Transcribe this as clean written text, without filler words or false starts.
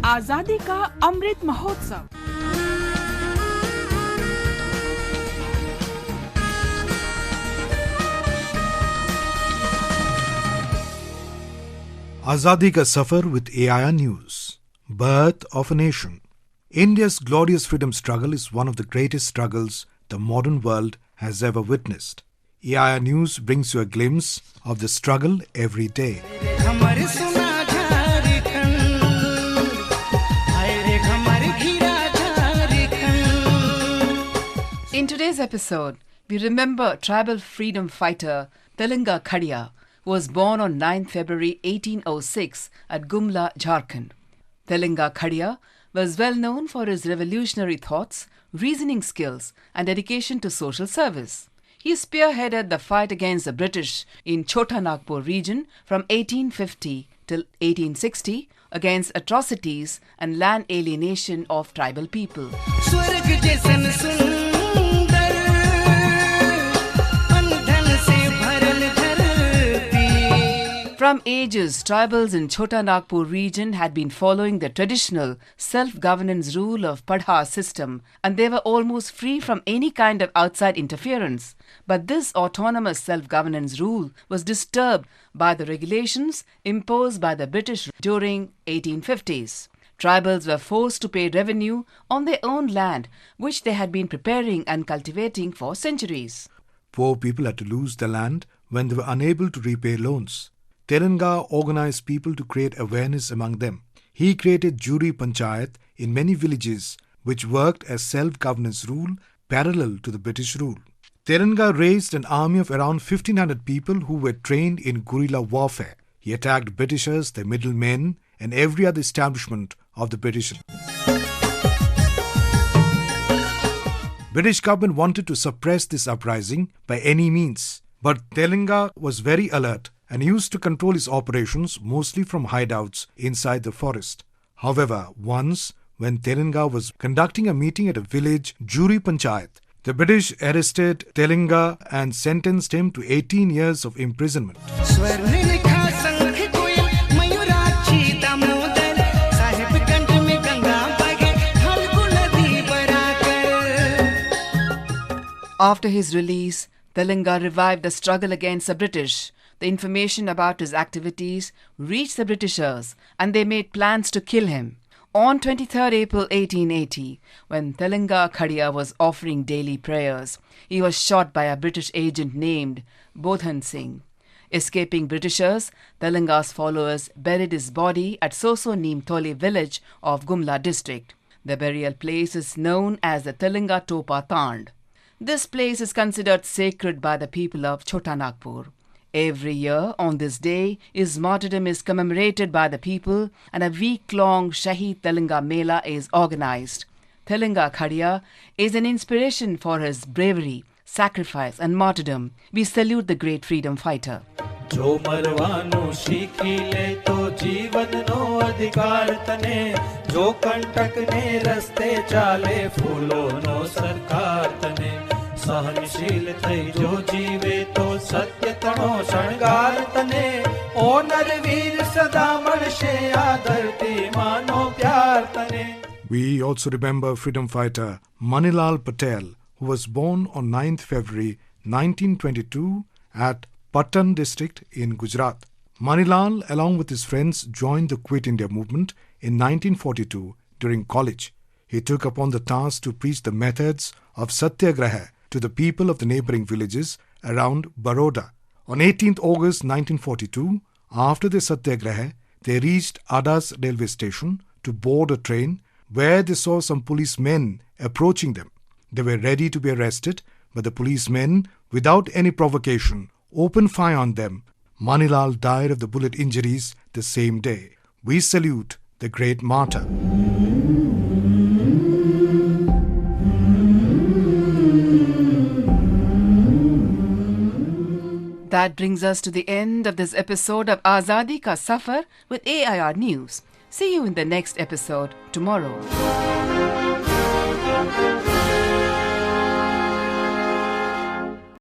आजादी का Amrit Mahotsav. Azadi ka Safar with AIR News. Birth of a Nation. India's glorious freedom struggle is one of the greatest struggles the modern world has ever witnessed. AIR News brings you a glimpse of the struggle every day. In today's episode, we remember tribal freedom fighter TelangaKharia, who was born on 9 February 1806 at Gumla, Jharkhand. TelangaKharia was well known for his revolutionary thoughts, reasoning skills, and dedication to social service. He spearheaded the fight against the British in Chotanagpur Region from 1850 till 1860 against atrocities and land alienation of tribal people. From ages, tribals in Chotanagpur region had been following the traditional self-governance rule of Parha System, and they were almost free from any kind of outside interference. But this autonomous self-governance rule was disturbed by the regulations imposed by the British during 1850s. Tribals were forced to pay revenue on their own land, which they had been preparing and cultivating for centuries. Poor people had to lose their land when they were unable to repay loans. Telanga organized people to create awareness among them. He created Jury Panchayat in many villages which worked as self-governance rule parallel to the British rule. Telanga raised an army of around 1,500 people who were trained in guerrilla warfare. He attacked Britishers, their middlemen, and every other establishment of the British. British government wanted to suppress this uprising by any means, but Telanga was very alert and used to control his operations mostly from hideouts inside the forest. However, once, when Telanga was conducting a meeting at a village Jury Panchayat, the British arrested Telanga and sentenced him to 18 years of imprisonment. After his release, Telanga revived the struggle against the British. The information about his activities reached the Britishers, and they made plans to kill him. On 23rd April 1880, when TelangaKharia was offering daily prayers, he was shot by a British agent named Bodhan Singh. Escaping Britishers, Telanga's followers buried his body at SosoNeemToli village of Gumla district. The burial place is known as the TelangaTopaTand. This place is considered sacred by the people of Chotanagpur. Every year on this day, his martyrdom is commemorated by the people, and a week-long Shahid Telanga Mela is organized. TelangaKharia is an inspiration for his bravery, sacrifice and martyrdom. We salute the great freedom fighter. जो मरवानो सीखी ले तो जीवन no अधिकार तने जो कंटक ने रस्ते चाले फूलो नो सरकार तने सहनशील थई जो जीवे तो सत्य तणो शणगार तने ओ नरवीर सदा मळशे आ धरती मानो प्यार तने. We also remember freedom fighter Manilal Patel, who was born on 9th February 1922 at Patan district in Gujarat. Manilal, along with his friends, joined the Quit India movement in 1942 during college. He took upon the task to preach the methods of satyagraha to the people of the neighbouring villages around Baroda. On 18th August 1942, after the satyagraha, they reached Adas railway station to board a train where they saw some policemen approaching them. They were ready to be arrested, but the policemen, without any provocation, opened fire on them. Manilal died of the bullet injuries the same day. We salute the great martyr. That brings us to the end of this episode of Azadi Ka Safar with AIR News. See you in the next episode tomorrow.